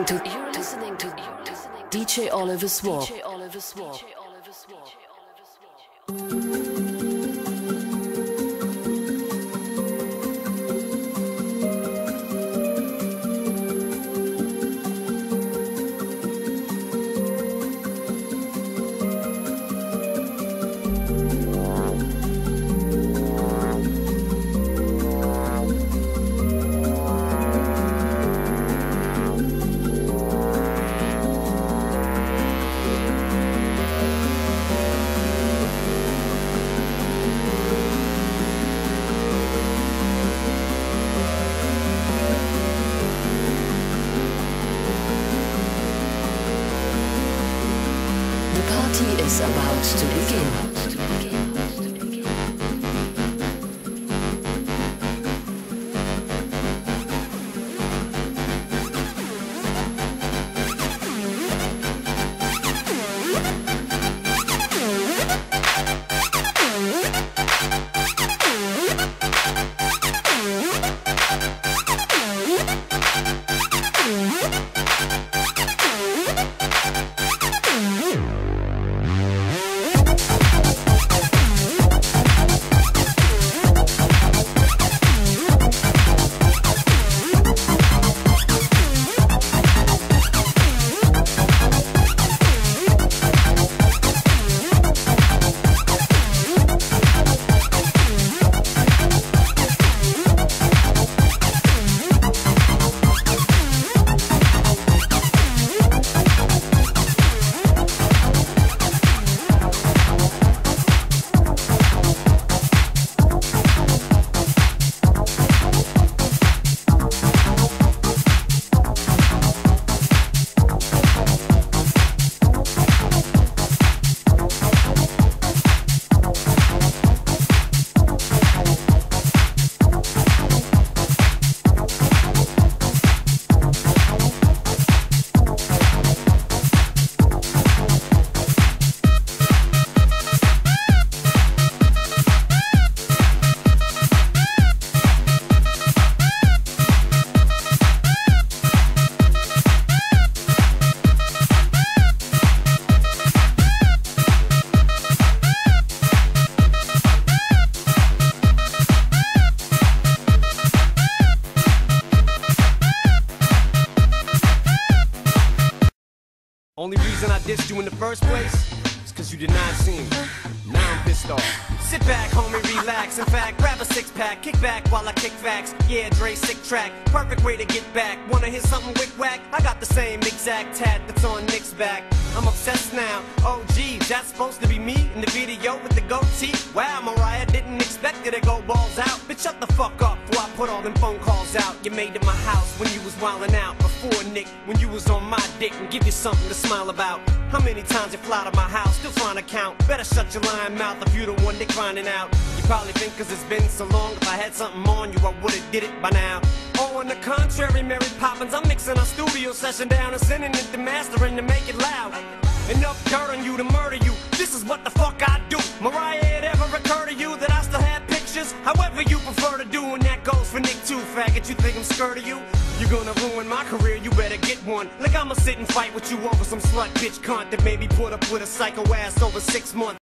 to DJ Oliver Swap. Is about to begin. Only reason I dissed you in the first place is cause you did not see me. Now I'm pissed off. Sit back, homie, relax. In fact, grab a six-pack, kick back while I kick facts. Yeah, Dre, sick track, perfect way to get back. Wanna hear something wick-wack? I got the same exact tat that's on Nick's back. I'm obsessed now. Oh, geez, that's supposed to be me in the video with the goatee? Wow, Mariah, didn't expect it to go balls out. Bitch, shut the fuck up before I put all them phone calls out. You made it my house when you was wildin' out. Before, Nick, when you was on my dick and give you something to smile about. How many times you fly to my house, still trying to count? Better shut your lying mouth if you the one that crying out. You probably think cause it's been so long, if I had something on you, I would've did it by now. Oh, on the contrary, Mary Poppins, I'm mixing our studio session down and sending it to mastering to make it loud. Enough dirt on you to murder you, this is what the fuck I do. Mariah, it ever occur to you that I still have pictures? However you prefer to do, and that goes for Nick too, faggot. You think I'm scared of you? You're gonna ruin my career, you better get one. Like I'ma sit and fight with you over some slut bitch cunt that made me put up with a psycho ass over 6 months.